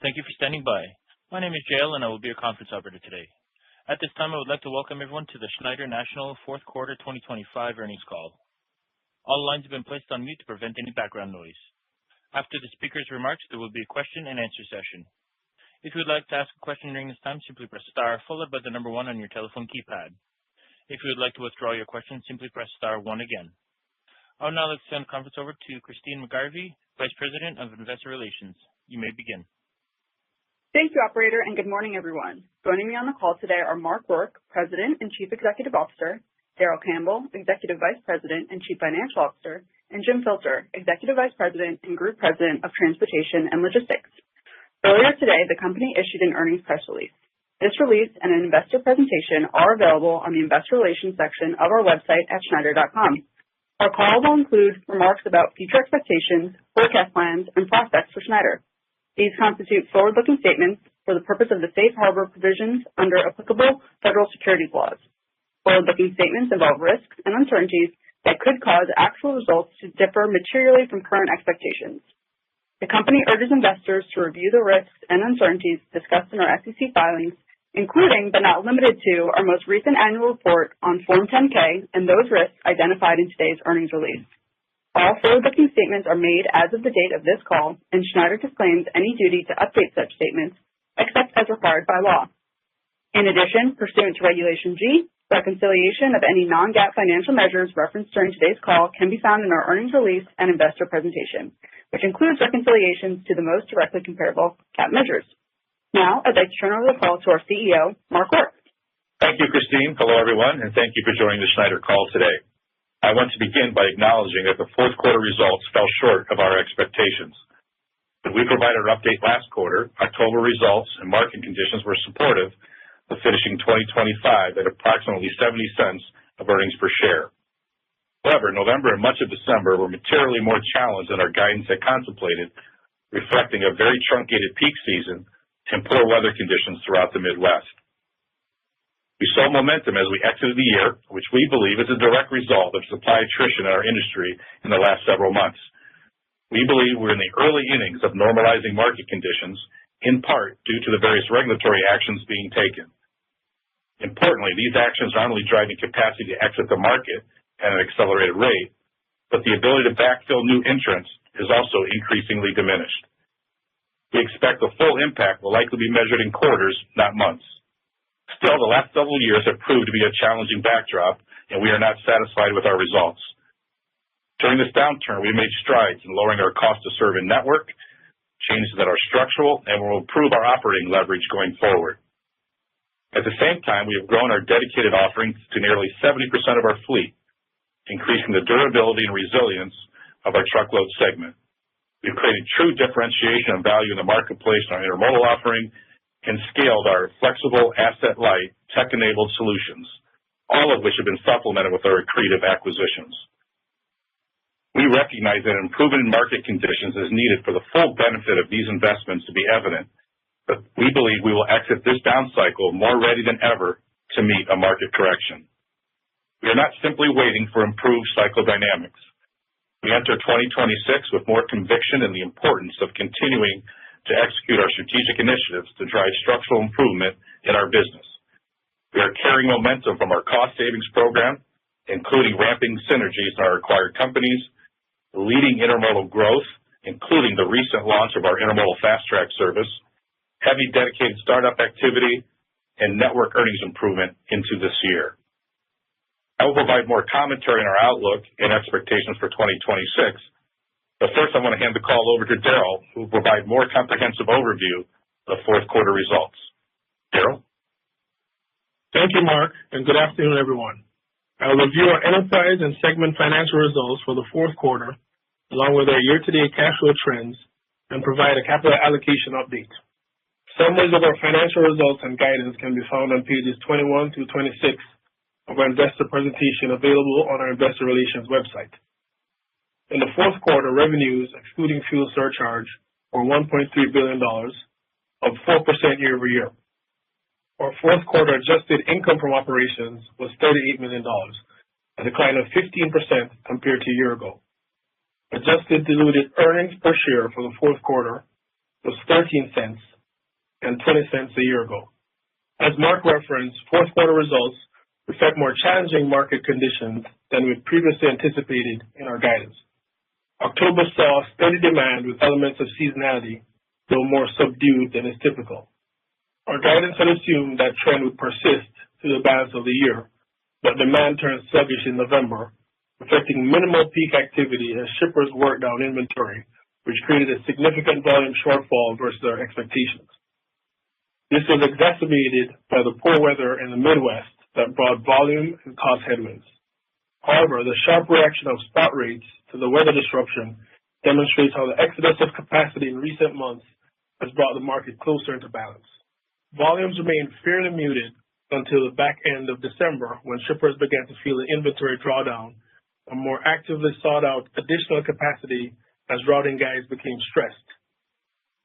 Thank you for standing by. My name is Jael, and I will be your conference operator today. At this time, I would like to welcome everyone to the Schneider National Fourth Quarter 2025 earnings call. All lines have been placed on mute to prevent any background noise. After the speaker's remarks, there will be a question-and-answer session. If you would like to ask a question during this time, simply press star followed by the number 1 on your telephone keypad. If you would like to withdraw your question, simply press star 1 again. I would now like to turn the conference over to Christine McGarvey, Vice President of Investor Relations. You may begin. Thank you, Operator, and good morning, everyone. Joining me on the call today are Mark Rourke, President and Chief Executive Officer, Darrell Campbell, Executive Vice President and Chief Financial Officer, and Jim Filter, Executive Vice President and Group President of Transportation and Logistics. Earlier today, the company issued an earnings press release. This release and an investor presentation are available on the Investor Relations section of our website at Schneider.com. Our call will include remarks about future expectations, forecast plans, and prospects for Schneider. These constitute forward-looking statements for the purpose of the safe harbor provisions under applicable federal securities laws. Forward-looking statements involve risks and uncertainties that could cause actual results to differ materially from current expectations. The company urges investors to review the risks and uncertainties discussed in our SEC filings, including but not limited to our most recent annual report on Form 10-K and those risks identified in today's earnings release. All forward-looking statements are made as of the date of this call, and Schneider disclaims any duty to update such statements except as required by law. In addition, pursuant to Regulation G, reconciliation of any non-GAAP financial measures referenced during today's call can be found in our earnings release and investor presentation, which includes reconciliations to the most directly comparable GAAP measures. Now, I'd like to turn over the call to our CEO, Mark Rourke. Thank you, Christine. Hello, everyone, and thank you for joining the Schneider call today. I want to begin by acknowledging that the fourth quarter results fell short of our expectations. When we provided our update last quarter, October results and market conditions were supportive of finishing 2025 at approximately 70 cents of earnings per share. However, November and much of December were materially more challenged than our guidance had contemplated, reflecting a very truncated peak season and poor weather conditions throughout the Midwest. We saw momentum as we exited the year, which we believe is a direct result of supply attrition in our industry in the last several months. We believe we're in the early innings of normalizing market conditions, in part due to the various regulatory actions being taken. Importantly, these actions are not only driving capacity to exit the market at an accelerated rate, but the ability to backfill new entrants is also increasingly diminished. We expect the full impact will likely be measured in quarters, not months. Still, the last several years have proved to be a challenging backdrop, and we are not satisfied with our results. During this downturn, we made strides in lowering our cost to serve and network, changes that are structural, and will improve our operating leverage going forward. At the same time, we have grown our dedicated offerings to nearly 70% of our fleet, increasing the durability and resilience of our truckload segment. We've created true differentiation and value in the marketplace in our intermodal offering and scaled our flexible, asset-light, tech-enabled solutions, all of which have been supplemented with our accretive acquisitions. We recognize that improvement in market conditions is needed for the full benefit of these investments to be evident, but we believe we will exit this down cycle more ready than ever to meet a market correction. We are not simply waiting for improved cycle dynamics. We enter 2026 with more conviction in the importance of continuing to execute our strategic initiatives to drive structural improvement in our business. We are carrying momentum from our cost savings program, including ramping synergies in our acquired companies, leading intermodal growth, including the recent launch of our intermodal fast track service, heavy dedicated startup activity, and network earnings improvement into this year. I will provide more commentary on our outlook and expectations for 2026, but first I want to hand the call over to Darrell, who will provide more comprehensive overview of fourth quarter results. Darrell? Thank you, Mark, and good afternoon, everyone. I will review our enterprise and segment financial results for the fourth quarter, along with our year-to-date cash flow trends, and provide a capital allocation update. Summaries of our financial results and guidance can be found on pages 21 through 26 of our investor presentation available on our investor relations website. In the fourth quarter, revenues, excluding fuel surcharge, were $1.3 billion, up 4% year-over-year. Our fourth quarter adjusted income from operations was $38 million, a decline of 15% compared to a year ago. Adjusted diluted earnings per share for the fourth quarter was $0.13, and $0.20 a year ago. As Mark referenced, fourth quarter results reflect more challenging market conditions than we previously anticipated in our guidance. October saw steady demand with elements of seasonality, though more subdued than is typical. Our guidance had assumed that trend would persist through the balance of the year, but demand turned sluggish in November, reflecting minimal peak activity as shippers worked down inventory, which created a significant volume shortfall versus our expectations. This was exacerbated by the poor weather in the Midwest that brought volume and cost headwinds. However, the sharp reaction of spot rates to the weather disruption demonstrates how the exodus of capacity in recent months has brought the market closer into balance. Volumes remained fairly muted until the back end of December when shippers began to feel the inventory drawdown and more actively sought out additional capacity as routing guides became stressed.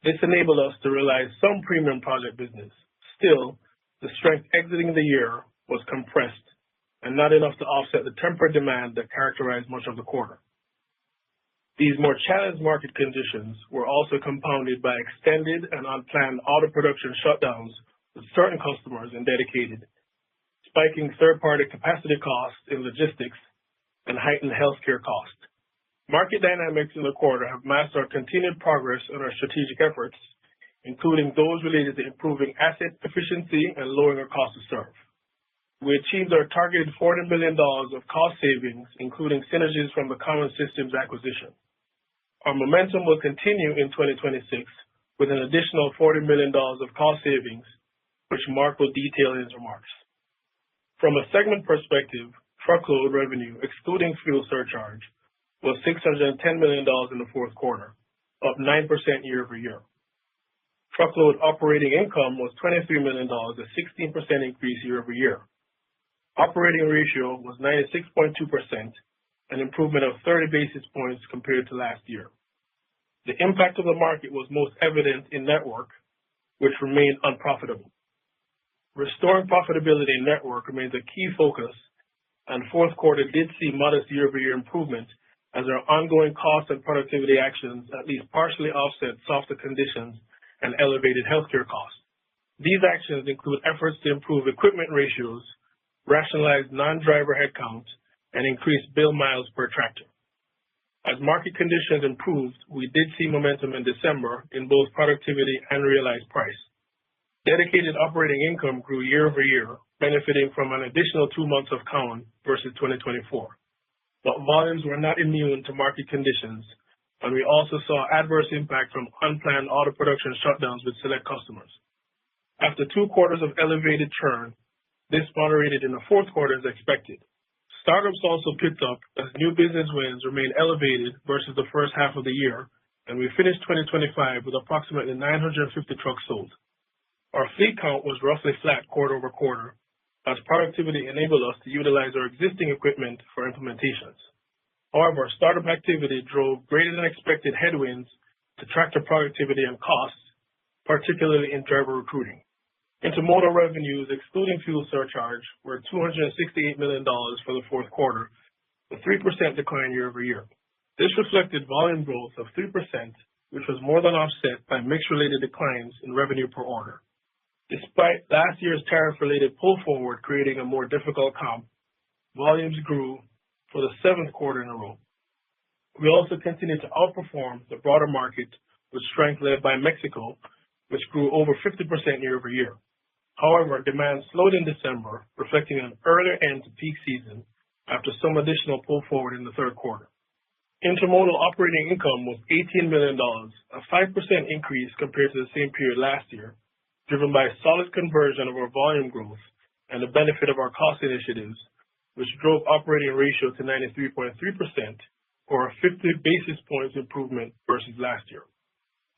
This enabled us to realize some premium project business. Still, the strength exiting the year was compressed and not enough to offset the tempered demand that characterized much of the quarter. These more challenged market conditions were also compounded by extended and unplanned auto production shutdowns with certain customers and dedicated, spiking third-party capacity costs in logistics and heightened healthcare costs. Market dynamics in the quarter have masked our continued progress on our strategic efforts, including those related to improving asset efficiency and lowering our cost to serve. We achieved our targeted $40 million of cost savings, including synergies from the Common Systems acquisition. Our momentum will continue in 2026 with an additional $40 million of cost savings, which Mark will detail in his remarks. From a segment perspective, truckload revenue, excluding fuel surcharge, was $610 million in the fourth quarter, up 9% year over year. Truckload operating income was $23 million, a 16% increase year over year. Operating ratio was 96.2%, an improvement of 30 basis points compared to last year. The impact of the market was most evident in network, which remained unprofitable. Restoring profitability in network remains a key focus, and fourth quarter did see modest year-over-year improvement as our ongoing cost and productivity actions at least partially offset softer conditions and elevated healthcare costs. These actions include efforts to improve equipment ratios, rationalize non-driver headcount, and increase bill miles per tractor. As market conditions improved, we did see momentum in December in both productivity and realized price. Dedicated operating income grew year over year, benefiting from an additional 2 months of Cowan versus 2024. But volumes were not immune to market conditions, and we also saw adverse impact from unplanned auto production shutdowns with select customers. After 2 quarters of elevated churn, this moderated in the fourth quarter as expected. Startups also picked up as new business wins remained elevated versus the first half of the year, and we finished 2025 with approximately 950 trucks sold. Our fleet count was roughly flat quarter over quarter, as productivity enabled us to utilize our existing equipment for implementations. However, startup activity drove greater than expected headwinds to tractor productivity and costs, particularly in driver recruiting. Intermodal revenues, excluding fuel surcharge, were $268 million for the fourth quarter, a 3% decline year over year. This reflected volume growth of 3%, which was more than offset by mix-related declines in revenue per order. Despite last year's tariff-related pull forward creating a more difficult comp, volumes grew for the 7th quarter in a row. We also continued to outperform the broader market with strength led by Mexico, which grew over 50% year over year. However, demand slowed in December, reflecting an earlier end to peak season after some additional pull forward in the 3rd quarter. Intermodal operating income was $18 million, a 5% increase compared to the same period last year, driven by solid conversion of our volume growth and the benefit of our cost initiatives, which drove operating ratio to 93.3%, or a 50 basis points improvement versus last year.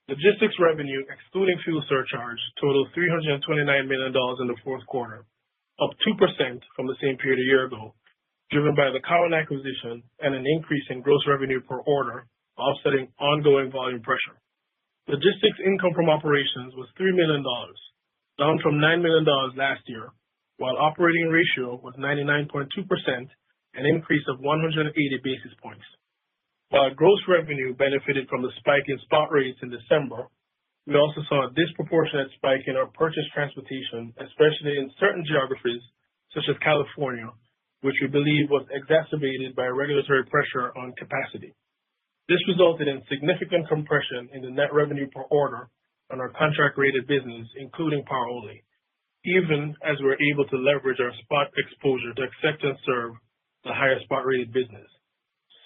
Logistics revenue, excluding fuel surcharge, totaled $329 million in the fourth quarter, up 2% from the same period a year ago, driven by the Cowan acquisition and an increase in gross revenue per order, offsetting ongoing volume pressure. Logistics income from operations was $3 million, down from $9 million last year, while operating ratio was 99.2%, an increase of 180 basis points. While gross revenue benefited from the spike in spot rates in December, We also saw a disproportionate spike in our purchase transportation, especially in certain geographies, such as California, which we believe was exacerbated by regulatory pressure on capacity. This resulted in significant compression in the net revenue per order on our contract-rated business, including power only, even as we're able to leverage our spot exposure to accept and serve the higher spot-rated business.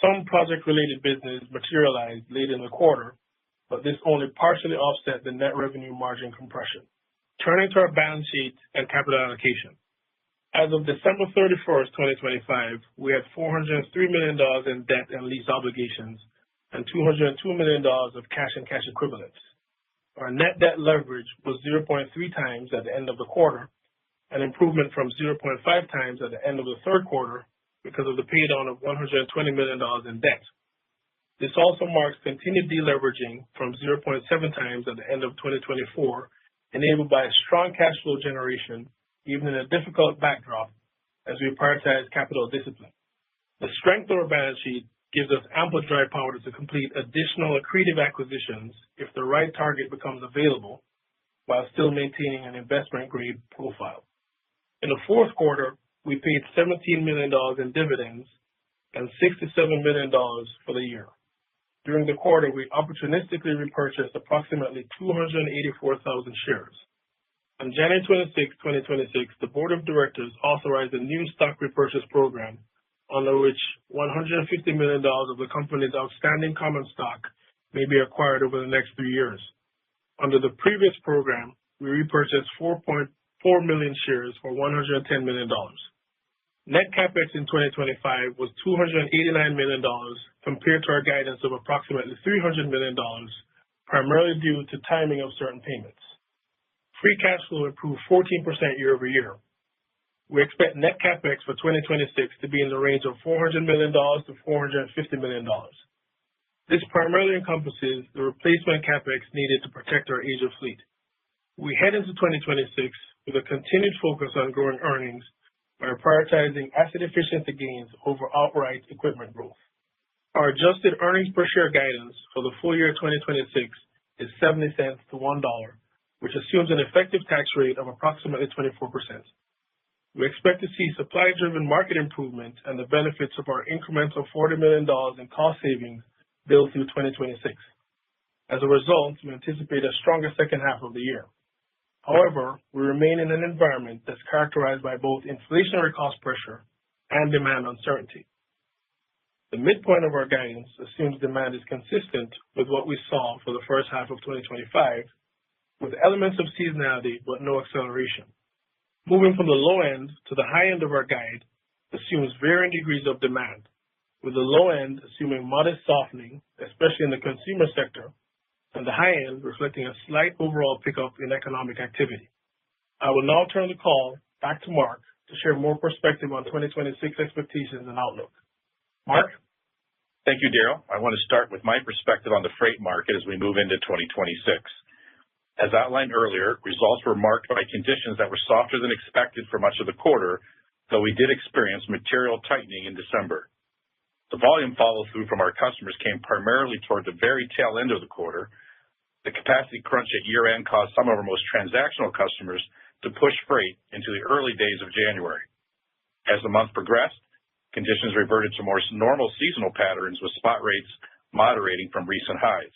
Some project-related business materialized late in the quarter, but this only partially offset the net revenue margin compression. Turning to our balance sheet and capital allocation. As of December 31st, 2025, we had $403 million in debt and lease obligations and $202 million of cash and cash equivalents. Our net debt leverage was 0.3 times at the end of the quarter, an improvement from 0.5 times at the end of the third quarter because of the paydown of $120 million in debt. This also marks continued deleveraging from 0.7 times at the end of 2024, enabled by a strong cash flow generation, even in a difficult backdrop, as we prioritize capital discipline. The strength of our balance sheet gives us ample dry powder to complete additional accretive acquisitions if the right target becomes available, while still maintaining an investment-grade profile. In the fourth quarter, we paid $17 million in dividends and $67 million for the year. During the quarter, we opportunistically repurchased approximately 284,000 shares. On January 26, 2026, the Board of Directors authorized a new stock repurchase program under which $150 million of the company's outstanding common stock may be acquired over the next 3 years. Under the previous program, we repurchased 4.4 million shares for $110 million. Net CapEx in 2025 was $289 million compared to our guidance of approximately $300 million, primarily due to timing of certain payments. Free cash flow improved 14% year over year. We expect net CapEx for 2026 to be in the range of $400 million to $450 million. This primarily encompasses the replacement CapEx needed to protect our age of fleet. We head into 2026 with a continued focus on growing earnings by prioritizing asset efficiency gains over outright equipment growth. Our adjusted earnings per share guidance for the full year 2026 is 70 cents to $1, which assumes an effective tax rate of approximately 24%. We expect to see supply-driven market improvement and the benefits of our incremental $40 million in cost savings built through 2026. As a result, we anticipate a stronger second half of the year. However, we remain in an environment that's characterized by both inflationary cost pressure and demand uncertainty. The midpoint of our guidance assumes demand is consistent with what we saw for the first half of 2025, with elements of seasonality but no acceleration. Moving from the low end to the high end of our guide assumes varying degrees of demand, with the low end assuming modest softening, especially in the consumer sector, and the high end reflecting a slight overall pickup in economic activity. I will now turn the call back to Mark to share more perspective on 2026 expectations and outlook. Mark? Thank you, Daryl. I want to start with my perspective on the freight market as we move into 2026. As outlined earlier, results were marked by conditions that were softer than expected for much of the quarter, though we did experience material tightening in December. The volume follow-through from our customers came primarily toward the very tail end of the quarter. The capacity crunch at year-end caused some of our most transactional customers to push freight into the early days of January. As the month progressed, conditions reverted to more normal seasonal patterns, with spot rates moderating from recent highs.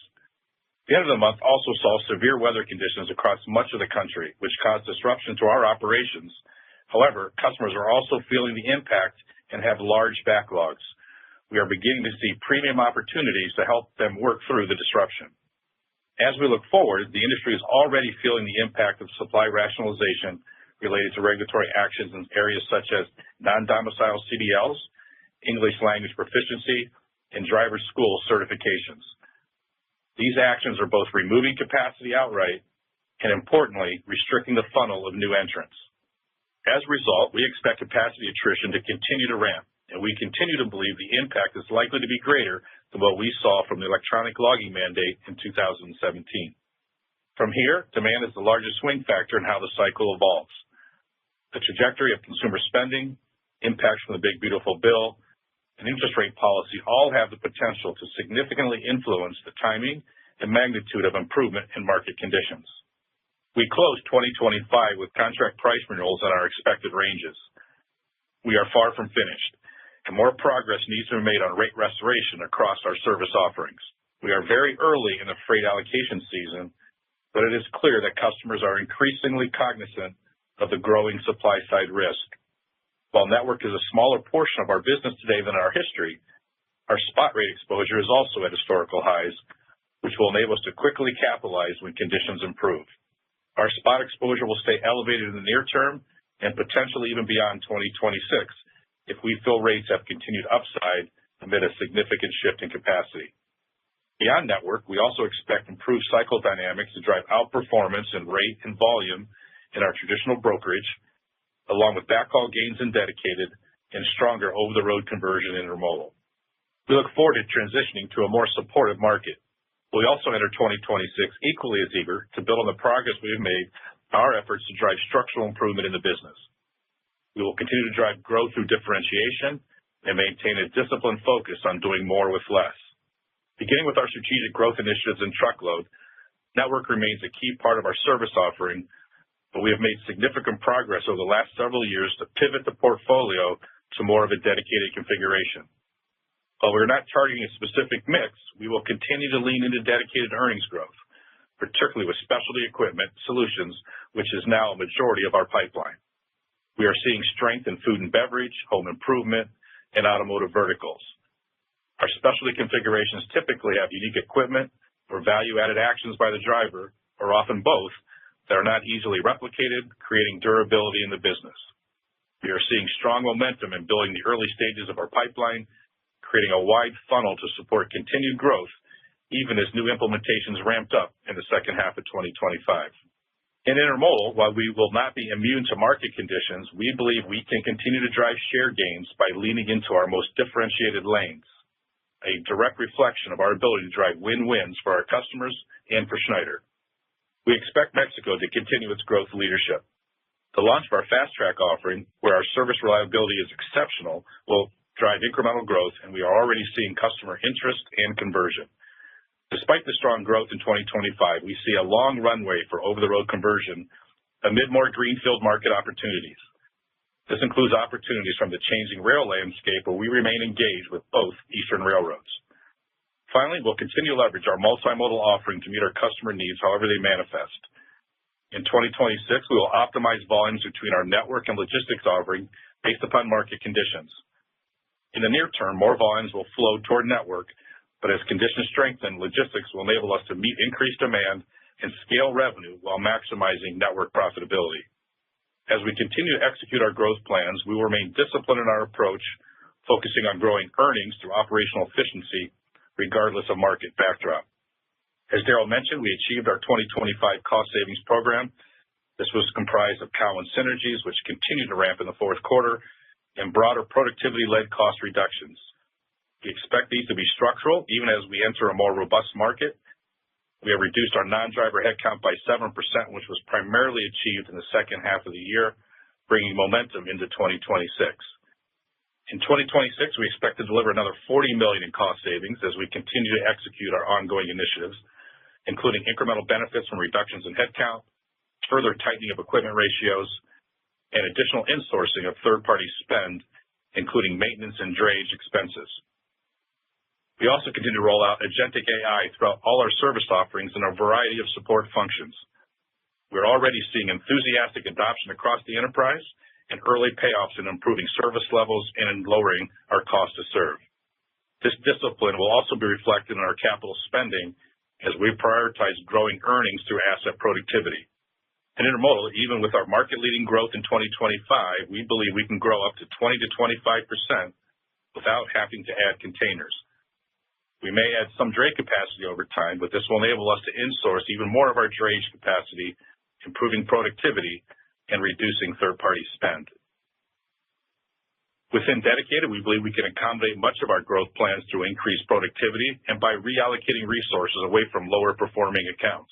The end of the month also saw severe weather conditions across much of the country, which caused disruption to our operations. However, customers are also feeling the impact and have large backlogs. We are beginning to see premium opportunities to help them work through the disruption. As we look forward, the industry is already feeling the impact of supply rationalization related to regulatory actions in areas such as non-domicile CDLs, English language proficiency, and driver school certifications. These actions are both removing capacity outright and, importantly, restricting the funnel of new entrants. As a result, we expect capacity attrition to continue to ramp, and we continue to believe the impact is likely to be greater than what we saw from the electronic logging mandate in 2017. From here, demand is the largest swing factor in how the cycle evolves. The trajectory of consumer spending, impacts from the Big Beautiful Bill, and interest rate policy all have the potential to significantly influence the timing the magnitude of improvement in market conditions. We closed 2025 with contract price renewals in our expected ranges. We are far from finished, and more progress needs to be made on rate restoration across our service offerings. We are very early in the freight allocation season, but it is clear that customers are increasingly cognizant of the growing supply-side risk. While network is a smaller portion of our business today than our history, our spot rate exposure is also at historical highs, which will enable us to quickly capitalize when conditions improve. Our spot exposure will stay elevated in the near term and potentially even beyond 2026 if we feel rates have continued upside amid a significant shift in capacity. Beyond network, we also expect improved cycle dynamics to drive outperformance in rate and volume in our traditional brokerage, along with backhaul gains in dedicated and stronger over-the-road conversion in intermodal. We look forward to transitioning to a more supportive market. We also enter 2026 equally as eager to build on the progress we have made in our efforts to drive structural improvement in the business. We will continue to drive growth through differentiation and maintain a disciplined focus on doing more with less. Beginning with our strategic growth initiatives in truckload, network remains a key part of our service offering, but we have made significant progress over the last several years to pivot the portfolio to more of a dedicated configuration. While we're not targeting a specific mix, we will continue to lean into dedicated earnings growth, particularly with specialty equipment solutions, which is now a majority of our pipeline. We are seeing strength in food and beverage, home improvement, and automotive verticals. Our specialty configurations typically have unique equipment or value-added actions by the driver, or often both, that are not easily replicated, creating durability in the business. We are seeing strong momentum in building the early stages of our pipeline, creating a wide funnel to support continued growth, even as new implementations ramped up in the second half of 2025. In intermodal, while we will not be immune to market conditions, we believe we can continue to drive share gains by leaning into our most differentiated lanes, a direct reflection of our ability to drive win-wins for our customers and for Schneider. We expect Mexico to continue its growth leadership. The launch of our Fast Track offering, where our service reliability is exceptional, will drive incremental growth, and we are already seeing customer interest and conversion. Despite the strong growth in 2025, we see a long runway for over-the-road conversion amid more greenfield market opportunities. This includes opportunities from the changing rail landscape, where we remain engaged with both Eastern railroads. Finally, we'll continue to leverage our multimodal offering to meet our customer needs however they manifest. In 2026, we will optimize volumes between our network and logistics offering based upon market conditions. In the near term, more volumes will flow toward network, but as conditions strengthen, logistics will enable us to meet increased demand and scale revenue while maximizing network profitability. As we continue to execute our growth plans, we will remain disciplined in our approach, focusing on growing earnings through operational efficiency, regardless of market backdrop. As Darrell mentioned, we achieved our 2025 cost savings program. This was comprised of Cowan synergies, which continued to ramp in the fourth quarter, and broader productivity-led cost reductions. We expect these to be structural even as we enter a more robust market. We have reduced our non-driver headcount by 7%, which was primarily achieved in the second half of the year, bringing momentum into 2026. In 2026, we expect to deliver another $40 million in cost savings as we continue to execute our ongoing initiatives, including incremental benefits from reductions in headcount, further tightening of equipment ratios, and additional insourcing of third-party spend, including maintenance and drayage expenses. We also continue to roll out agentic AI throughout all our service offerings in a variety of support functions. We're already seeing enthusiastic adoption across the enterprise and early payoffs in improving service levels and in lowering our cost to serve. This discipline will also be reflected in our capital spending as we prioritize growing earnings through asset productivity. In intermodal, even with our market-leading growth in 2025, we believe we can grow up to 20 to 25% without having to add containers. We may add some dray capacity over time, but this will enable us to insource even more of our drayage capacity, improving productivity and reducing third-party spend. Within dedicated, we believe we can accommodate much of our growth plans through increased productivity and by reallocating resources away from lower-performing accounts.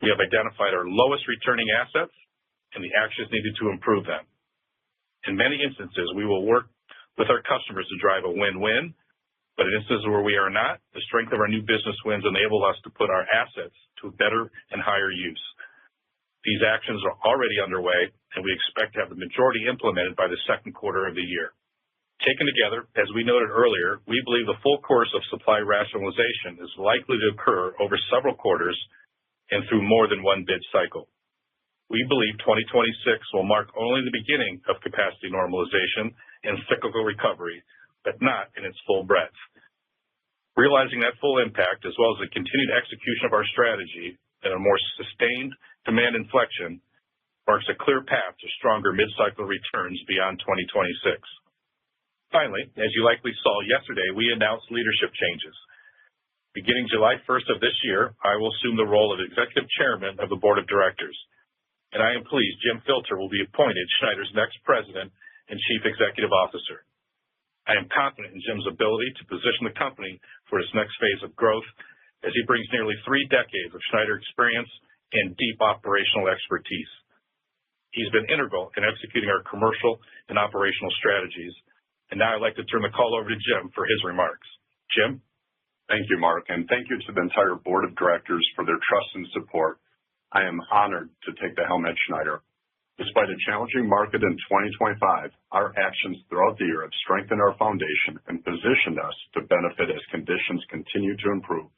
We have identified our lowest returning assets and the actions needed to improve them. In many instances, we will work with our customers to drive a win-win, But in instances where we are not, the strength of our new business wins enable us to put our assets to better and higher use. These actions are already underway, and we expect to have the majority implemented by the second quarter of the year. Taken together, as we noted earlier, we believe the full course of supply rationalization is likely to occur over several quarters and through more than one bid cycle. We believe 2026 will mark only the beginning of capacity normalization and cyclical recovery, but not in its full breadth. Realizing that full impact, as well as the continued execution of our strategy and a more sustained demand inflection, marks a clear path to stronger mid-cycle returns beyond 2026. Finally, as you likely saw yesterday, we announced leadership changes. Beginning July 1st of this year, I will assume the role of Executive Chairman of the Board of Directors, and I am pleased Jim Filter will be appointed Schneider's next President and Chief Executive Officer. I am confident in Jim's ability to position the company for its next phase of growth, as he brings nearly 3 decades of Schneider experience and deep operational expertise. He's been integral in executing our commercial and operational strategies, and now I'd like to turn the call over to Jim for his remarks. Jim? Thank you, Mark, and thank you to the entire Board of Directors for their trust and support. I am honored to take the helm at Schneider. Despite a challenging market in 2025, our actions throughout the year have strengthened our foundation and positioned us to benefit as conditions continue to improve.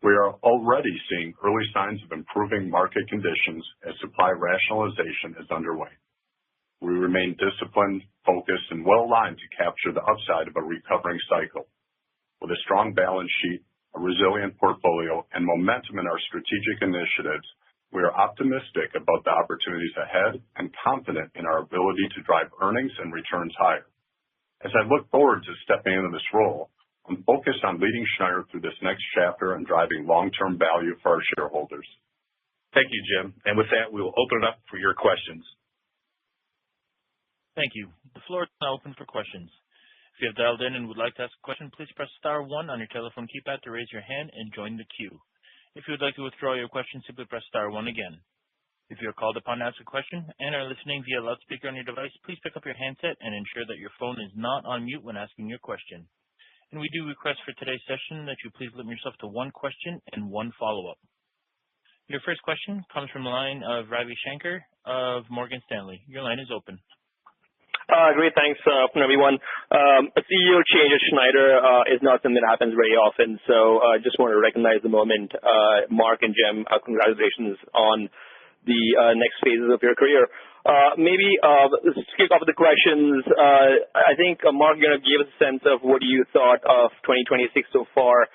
We are already seeing early signs of improving market conditions as supply rationalization is underway. We remain disciplined, focused, and well-aligned to capture the upside of a recovering cycle. With a strong balance sheet, a resilient portfolio, and momentum in our strategic initiatives, we are optimistic about the opportunities ahead and confident in our ability to drive earnings and returns higher. As I look forward to stepping into this role, I'm focused on leading Schneider through this next chapter and driving long-term value for our shareholders. Thank you, Jim. And with that, we will open it up for your questions. Thank you. The floor is now open for questions. If you have dialed in and would like to ask a question, please press star 1 on your telephone keypad to raise your hand and join the queue. If you would like to withdraw your question, simply press star 1 again. If you are called upon to ask a question and are listening via loudspeaker on your device, please pick up your handset and ensure that your phone is not on mute when asking your question. And we do request for today's session that you please limit yourself to 1 question and 1 follow-up. Your first question comes from the line of Ravi Shankar of Morgan Stanley. Your line is open. Great. Thanks from everyone. A CEO change at Schneider is not something that happens very often, so I just want to recognize the moment. Mark and Jim, congratulations on the next phases of your career. Maybe let's kick off with the questions. I think, Mark, you're going to give us a sense of what you thought of 2026 so far.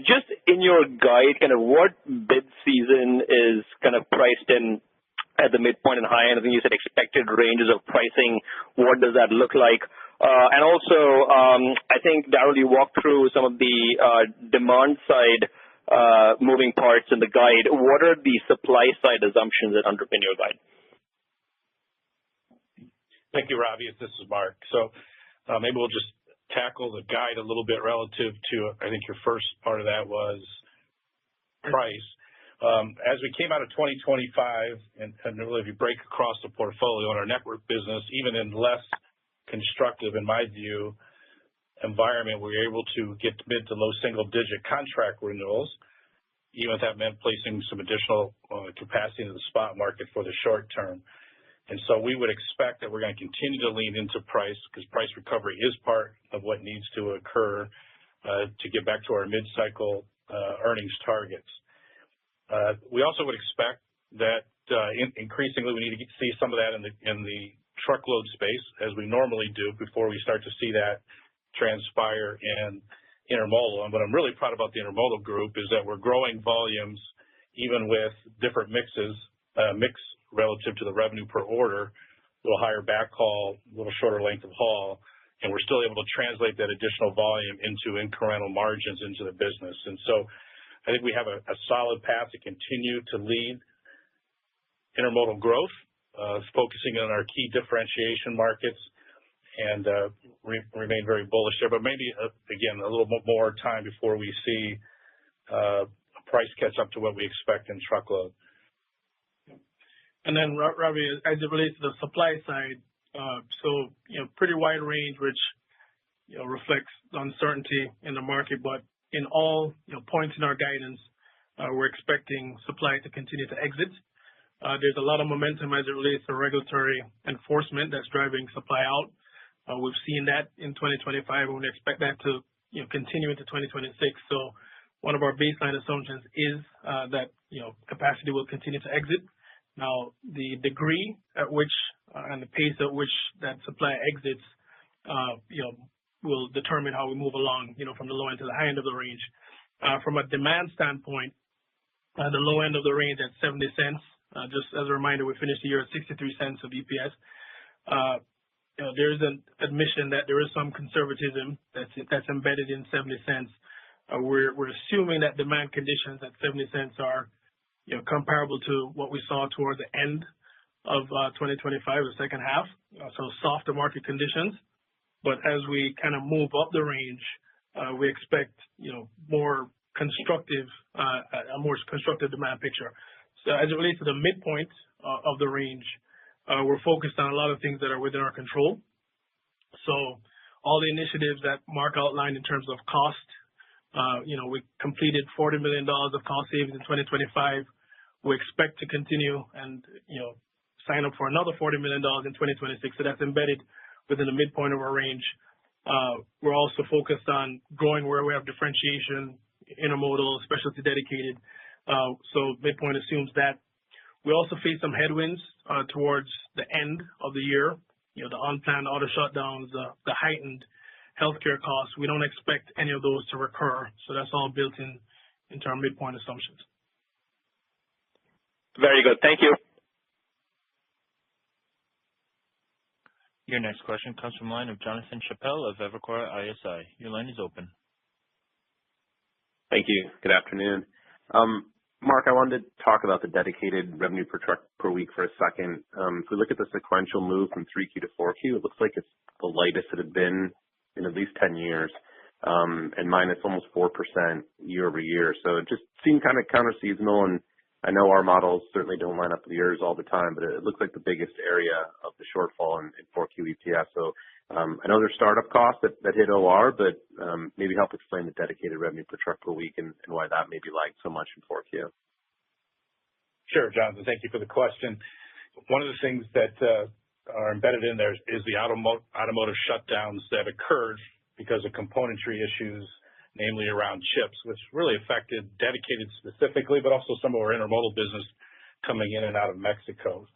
Just in your guide, kind of what bid season is kind of priced in at the midpoint and high end? I think you said expected ranges of pricing. What does that look like? And also, I think, Darrell, you walked through some of the demand side moving parts in the guide. What are the supply side assumptions that underpin your guide? Thank you, Ravi. This is Mark. So maybe we'll just tackle the guide a little bit relative to, I think your first part of that was price. As we came out of 2025, and really if you break across the portfolio in our network business, even in less constructive, in my view, environment, we were able to get mid to low single-digit contract renewals, even if that meant placing some additional capacity into the spot market for the short term. And so we would expect that we're going to continue to lean into price, because price recovery is part of what needs to occur to get back to our mid-cycle earnings targets. We also would expect that increasingly we need to see some of that in the truckload space, as we normally do, before we start to see that transpire in intermodal. And what I'm really proud about the intermodal group is that we're growing volumes even with different mix relative to the revenue per order, a little higher backhaul, a little shorter length of haul, and we're still able to translate that additional volume into incremental margins into the business. And so I think we have a solid path to continue to lead intermodal growth, focusing on our key differentiation markets, and remain very bullish there. But maybe, again, a little bit more time before we see a price catch up to what we expect in truckload. And then, Ravi, as it relates to the supply side, so pretty wide range, which reflects uncertainty in the market, but in all points in our guidance, we're expecting supply to continue to exit. There's a lot of momentum as it relates to regulatory enforcement that's driving supply out. We've seen that in 2025, and we expect that to continue into 2026. So one of our baseline assumptions is that capacity will continue to exit. Now, the degree at which and the pace at which that supply exits, will determine how we move along, from the low end to the high end of the range. From a demand standpoint, the low end of the range at 70 cents. Just as a reminder, we finished the year at 63 cents of EPS. There is an admission that there is some conservatism that's embedded in 70 cents. We're assuming that demand conditions at 70 cents are comparable to what we saw toward the end of 2025, the second half. So softer market conditions. But as we kind of move up the range, we expect a more constructive demand picture. So as it relates to the midpoint of the range, we're focused on a lot of things that are within our control. So all the initiatives that Mark outlined in terms of cost, we completed $40 million of cost savings in 2025. We expect to continue and sign up for another $40 million in 2026. So that's embedded within the midpoint of our range. We're also focused on growing where we have differentiation, intermodal, specialty dedicated. So midpoint assumes that. We also face some headwinds towards the end of the year. The unplanned auto shutdowns, the heightened healthcare costs. We don't expect any of those to recur. So that's all built into our midpoint assumptions. Very good. Thank you. Your next question comes from the line of Jonathan Chappell of Evercore ISI. Your line is open. Thank you. Good afternoon. Mark, I wanted to talk about the dedicated revenue per truck per week for a second. If we look at the sequential move from 3Q to 4Q, it looks like it's the lightest it had been in at least 10 years, and minus almost 4% year over year. So it just seemed kind of counter-seasonal, and I know our models certainly don't line up with yours all the time, but it looks like the biggest area of the shortfall in 4Q EPS. So I know there's startup costs that hit OR, but maybe help explain the dedicated revenue per truck per week and why that maybe lagged so much in 4Q. Sure, Jonathan. Thank you for the question. One of the things that are embedded in there is the automotive shutdowns that occurred because of componentry issues, namely around chips, which really affected dedicated specifically, but also some of our intermodal business coming in and out of Mexico.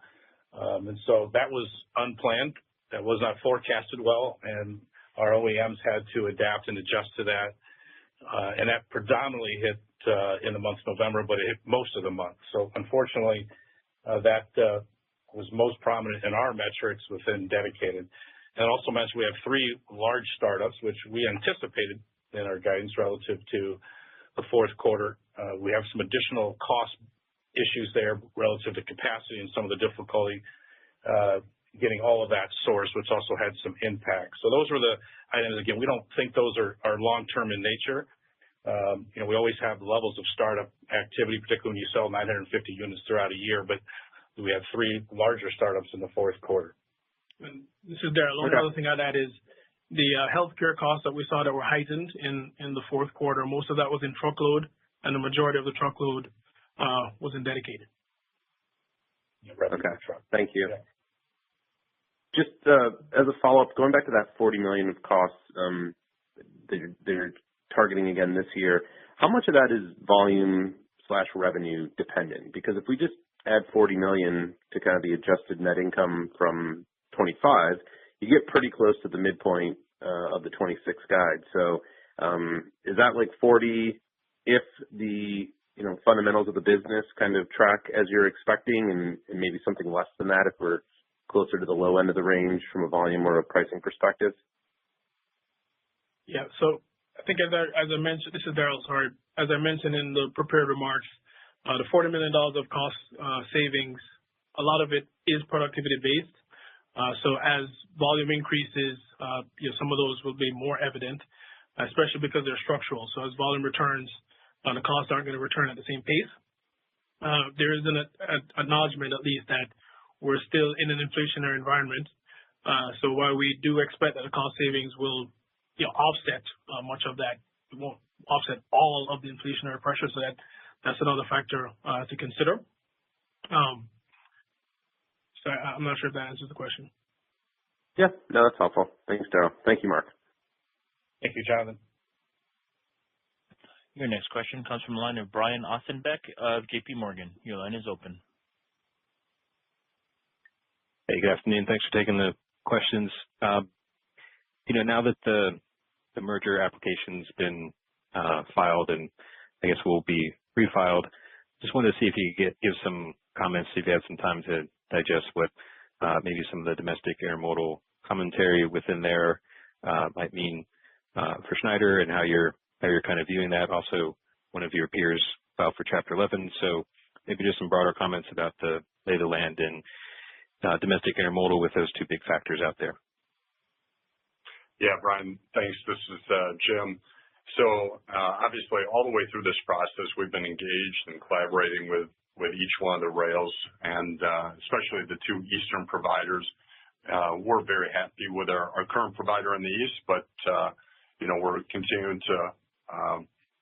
And so that was unplanned. That was not forecasted well, and our OEMs had to adapt and adjust to that. And that predominantly hit in the month of November, but it hit most of the month. So unfortunately, that was most prominent in our metrics within dedicated. And I also mentioned we have 3 large startups, which we anticipated in our guidance relative to the fourth quarter. We have some additional cost issues there relative to capacity and some of the difficulty getting all of that sourced, which also had some impact. So those were the items. Again, we don't think those are long-term in nature. We always have levels of startup activity, particularly when you sell 950 units throughout a year, but we have 3 larger startups in the fourth quarter. And this is Darrell. The other thing I'd add is the healthcare costs that we saw that were heightened in the fourth quarter. Most of that was in truckload, and the majority of the truckload was in dedicated. Okay. Thank you. Yeah. Just as a follow-up, going back to that $40 million of costs they're targeting again this year, how much of that is volume/revenue dependent? Because if we just add $40 million to kind of the adjusted net income from 25, you get pretty close to the midpoint of the 26 guide. So is that like 40 if the fundamentals of the business kind of track as you're expecting, and maybe something less than that if we're closer to the low end of the range from a volume or a pricing perspective? Yeah. So I think as I mentioned, this is Darrell, sorry. As I mentioned in the prepared remarks, the $40 million of cost savings, a lot of it is productivity based. So as volume increases, some of those will be more evident, especially because they're structural. So as volume returns, the costs aren't going to return at the same pace. There is an acknowledgement, at least, that we're still in an inflationary environment. So while we do expect that the cost savings will offset much of that. It won't offset all of the inflationary pressure, so that's another factor to consider. So I'm not sure if that answers the question. Yeah, no, that's helpful. Thanks, Daryl. Thank you, Mark. Thank you, Jonathan. Your next question comes from the line of Brian Ossenbeck of JP Morgan. Your line is open. Hey, good afternoon. Thanks for taking the questions. Now that the merger application's been filed and I guess will be refiled, just wanted to see if you could give some comments, if you had some time to digest what maybe some of the domestic intermodal commentary within there might mean for Schneider and how you're kind of viewing that. Also, one of your peers filed for Chapter 11, so maybe just some broader comments about the lay of the land in domestic intermodal with those two big factors out there. Yeah, Brian, thanks. This is Jim. So obviously, all the way through this process, we've been engaged and collaborating with each one of the rails, and especially the two eastern providers. We're very happy with our current provider in the east, but we're continuing to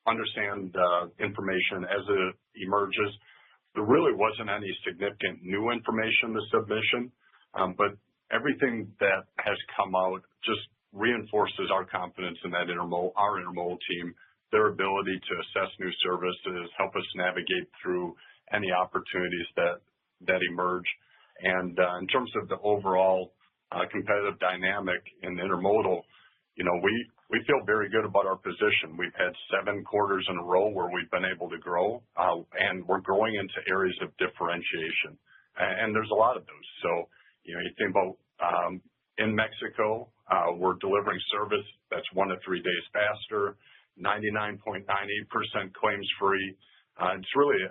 understand information as it emerges. There really wasn't any significant new information in the submission, but everything that has come out just reinforces our confidence in that our intermodal team, their ability to assess new services, help us navigate through any opportunities that emerge. And in terms of the overall competitive dynamic in intermodal, we feel very good about our position. We've had 7 quarters in a row where we've been able to grow, and we're growing into areas of differentiation. And there's a lot of those. So, you think about in Mexico, we're delivering service that's 1 to 3 days faster, 99.98% claims free. It's really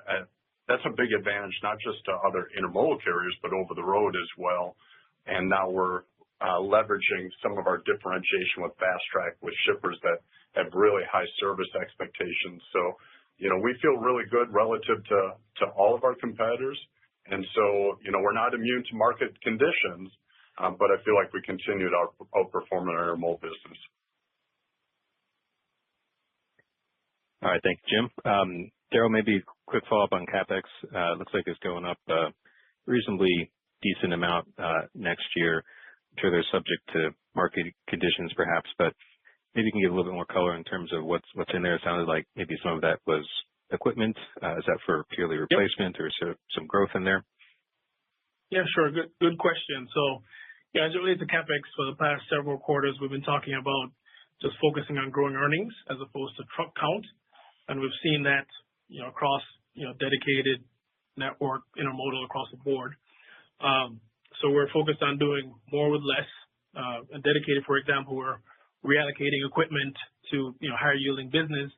that's a big advantage, not just to other intermodal carriers, but over the road as well. And now we're leveraging some of our differentiation with Fast Track with shippers that have really high service expectations. So, we feel really good relative to all of our competitors. And so, we're not immune to market conditions, but I feel like we continue to outperform in our intermodal business. All right. Thank you, Jim. Daryl, maybe a quick follow-up on CapEx. Looks like it's going up a reasonably decent amount next year. I'm sure they're subject to market conditions perhaps, but maybe you can give a little bit more color in terms of what's in there. It sounded like maybe some of that was equipment. Is that for purely replacement or is there some growth in there? Yeah, sure. Good question. So, as it relates to CapEx for the past several quarters, we've been talking about just focusing on growing earnings as opposed to truck count. And we've seen that, across, dedicated network, intermodal across the board. So we're focused on doing more with less. And dedicated, for example, we're reallocating equipment to, higher yielding business.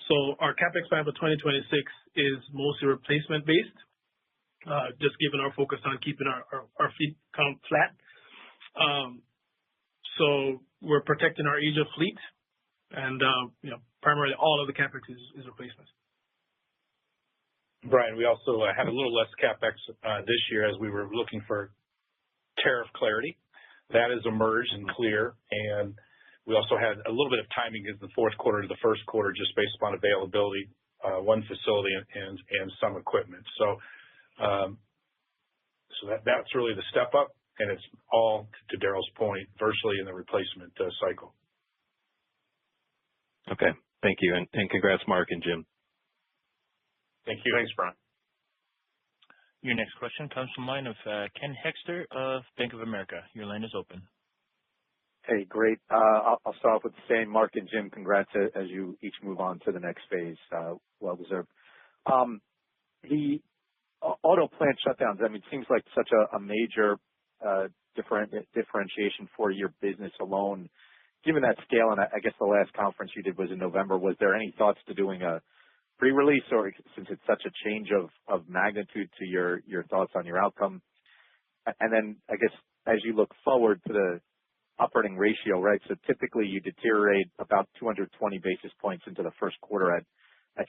So our CapEx plan for 2026 is mostly replacement based, just given our focus on keeping our fleet count flat. So we're protecting our age of fleet, and primarily all of the CapEx is replacement. Brian, we also had a little less CapEx this year as we were looking for tariff clarity. That has emerged and clear, and we also had a little bit of timing in the fourth quarter to the first quarter just based upon availability, one facility and some equipment. So that's really the step up, and it's all, to Daryl's point, virtually in the replacement cycle. Okay. Thank you. And congrats, Mark and Jim. Thank you. Thanks, Brian. Your next question comes from the line of Ken Hoexter of Bank of America. Your line is open. Hey, great. I'll start off with the same. Mark and Jim, congrats as you each move on to the next phase. Well deserved. The auto plant shutdowns, it seems like such a major differentiation for your business alone. Given that scale, and I guess the last conference you did was in November, was there any thoughts to doing a pre-release, or since it's such a change of magnitude to your thoughts on your outcome? And then I guess as you look forward to the operating ratio, right? So typically you deteriorate about 220 basis points into the first quarter at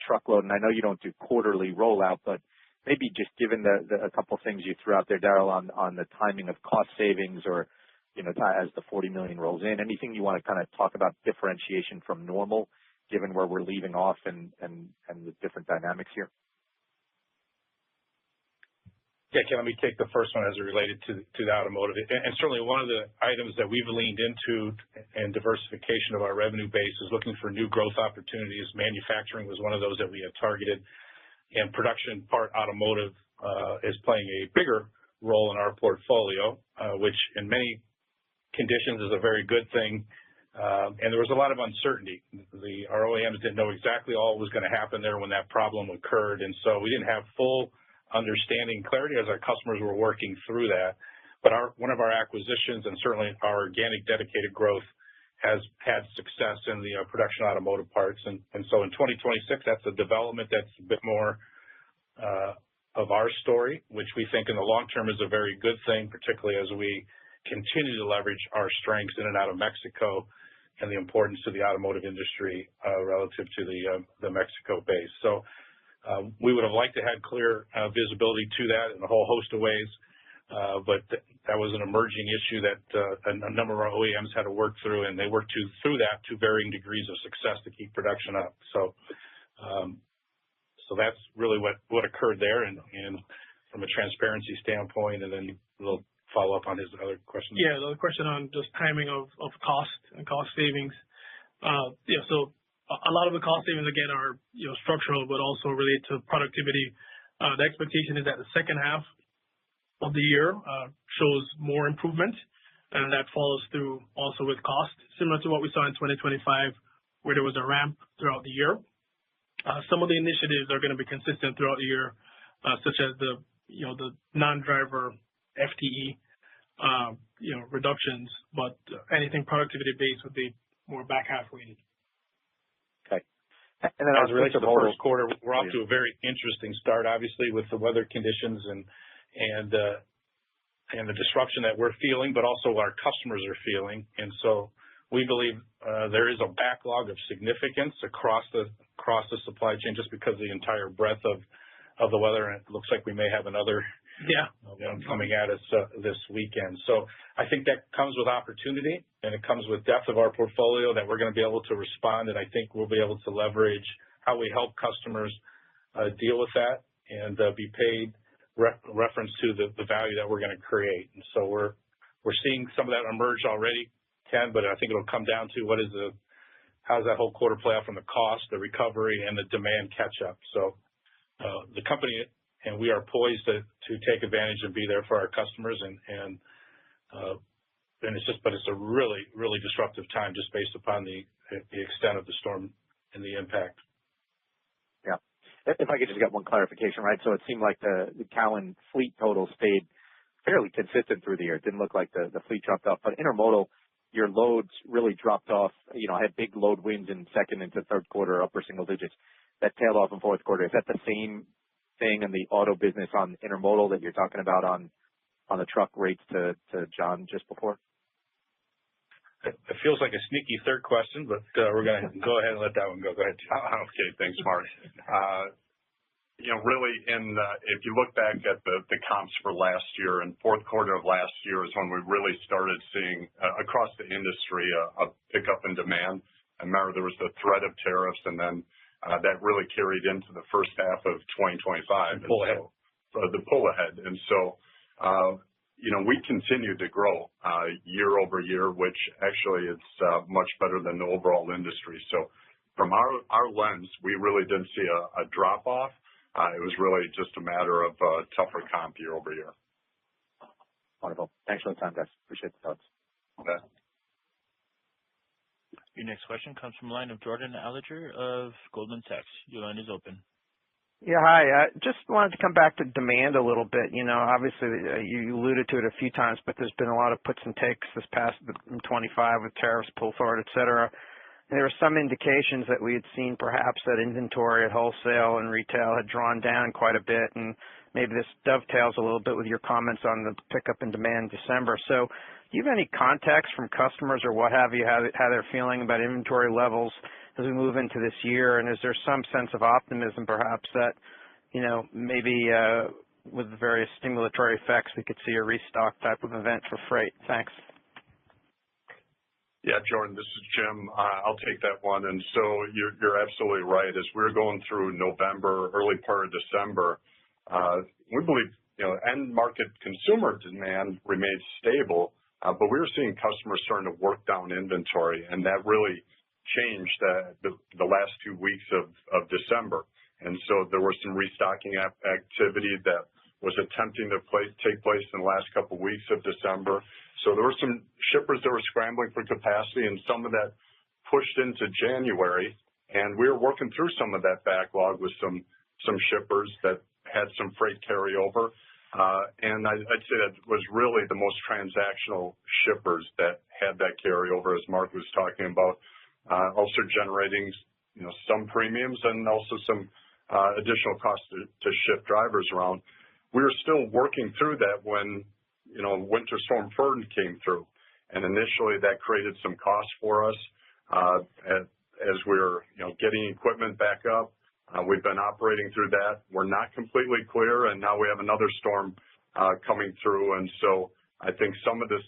truckload. And I know you don't do quarterly rollout, but maybe just given a couple things you threw out there, Daryl, on the timing of cost savings or as the $40 million rolls in? Anything you want to kind of talk about differentiation from normal, given where we're leaving off and the different dynamics here? Yeah, Ken, let me take the first one as it related to the automotive. And certainly one of the items that we've leaned into in diversification of our revenue base is looking for new growth opportunities. Manufacturing was one of those that we had targeted, and production part automotive is playing a bigger role in our portfolio, which in many conditions is a very good thing. And there was a lot of uncertainty. Our OEMs didn't know exactly all was going to happen there when that problem occurred, and so we didn't have full understanding clarity as our customers were working through that. But one of our acquisitions and certainly our organic dedicated growth has had success in the production automotive parts. And so in 2026, that's a development that's a bit more of our story, which we think in the long term is a very good thing, particularly as we continue to leverage our strengths in and out of Mexico and the importance to the automotive industry relative to the Mexico base. So we would have liked to have clear visibility to that in a whole host of ways, but that was an emerging issue that a number of our OEMs had to work through, and they worked through that to varying degrees of success to keep production up. So that's really what occurred there, and from a transparency standpoint, and then we'll follow up on his other question. Yeah, the other question on just timing of cost and cost savings. So a lot of the cost savings, again, are structural, but also relate to productivity. The expectation is that the second half of the year shows more improvement, and that follows through also with cost, similar to what we saw in 2025, where there was a ramp throughout the year. Some of the initiatives are going to be consistent throughout the year, such as the non-driver FTE reductions, but anything productivity based would be more back half weighted. Okay. And then as it relates to the first quarter, we're off to a very interesting start, obviously, with the weather conditions and the disruption that we're feeling, but also our customers are feeling. And so we believe there is a backlog of significance across the supply chain just because of the entire breadth of the weather, and it looks like we may have another one coming at us this weekend. So I think that comes with opportunity, and it comes with depth of our portfolio that we're going to be able to respond, and I think we'll be able to leverage how we help customers deal with that and be paid reference to the value that we're going to create. And so we're seeing some of that emerge already, Ken, but I think it'll come down to how does that whole quarter play out from the cost, the recovery, and the demand catch up. So the company and we are poised to take advantage and be there for our customers, and it's a really, really disruptive time just based upon the extent of the storm and the impact. Yeah. If I could just get one clarification, right? So it seemed like the Cowan fleet total stayed fairly consistent through the year. It didn't look like the fleet dropped off, but intermodal, your loads really dropped off. Had big load wins in second into third quarter, upper single digits. That tailed off in fourth quarter. Is that the same thing in the auto business on intermodal that you're talking about on the truck rates to John just before? It feels like a sneaky third question, but we're going to go ahead and let that one go. Go ahead. Okay, thanks, Mark. Really, if you look back at the comps for last year, and fourth quarter of last year is when we really started seeing across the industry a pickup in demand. I remember there was the threat of tariffs, and then that really carried into the first half of 2025. Pull ahead. The pull ahead. And so, we continue to grow year over year, which actually is much better than the overall industry. So from our lens, we really didn't see a drop off. It was really just a matter of tougher comp year over year. Wonderful. Thanks for the time, guys. Appreciate the thoughts. Okay. Your next question comes from the line of Jordan Alliger of Goldman Sachs. Your line is open. Yeah, hi. Just wanted to come back to demand a little bit. Obviously, you alluded to it a few times, but there's been a lot of puts and takes this past 25 with tariffs, pull forward, et cetera. And there were some indications that we had seen perhaps that inventory at wholesale and retail had drawn down quite a bit, and maybe this dovetails a little bit with your comments on the pickup in demand in December. So do you have any context from customers or what have you, how they're feeling about inventory levels as we move into this year? And is there some sense of optimism perhaps that, maybe with the various stimulatory effects, we could see a restock type of event for freight? Thanks. Yeah, Jordan, this is Jim. I'll take that one. And so you're absolutely right. As we're going through November, early part of December, we believe end market consumer demand remains stable, but we were seeing customers starting to work down inventory, and that really changed the last 2 weeks of December. And so there was some restocking activity that was attempting to take place in the last couple of weeks of December. So there were some shippers that were scrambling for capacity, and some of that pushed into January. And we were working through some of that backlog with some shippers that had some freight carryover. And I'd say that was really the most transactional shippers that had that carryover, as Mark was talking about, also generating some premiums and also some additional costs to shift drivers around. We were still working through that when Winter Storm Fern came through, and initially that created some costs for us as we were getting equipment back up. We've been operating through that. We're not completely clear, and now we have another storm coming through, and so I think some of this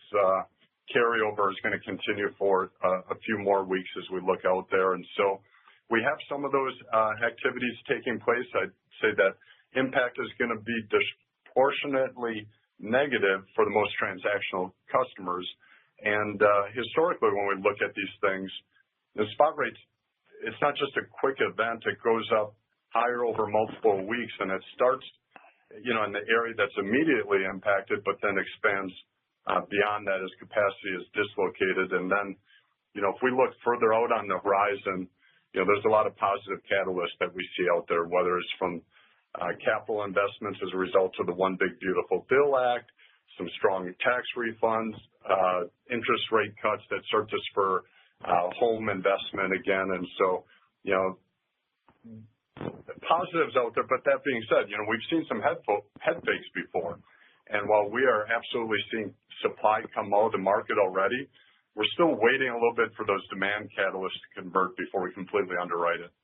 carryover is going to continue for a few more weeks as we look out there. And so we have some of those activities taking place. I'd say that impact is going to be disproportionately negative for the most transactional customers. And historically, when we look at these things, the spot rates, it's not just a quick event. It goes up higher over multiple weeks, and it starts, in the area that's immediately impacted, but then expands beyond that as capacity is dislocated. And then, if we look further out on the horizon, there's a lot of positive catalysts that we see out there, whether it's from capital investments as a result of the One Big Beautiful Bill Act, some strong tax refunds, interest rate cuts that start to spur home investment again. And so, positives out there. But that being said, we've seen some head fakes before. And while we are absolutely seeing supply come out of the market already, we're still waiting a little bit for those demand catalysts to convert before we completely underwrite it.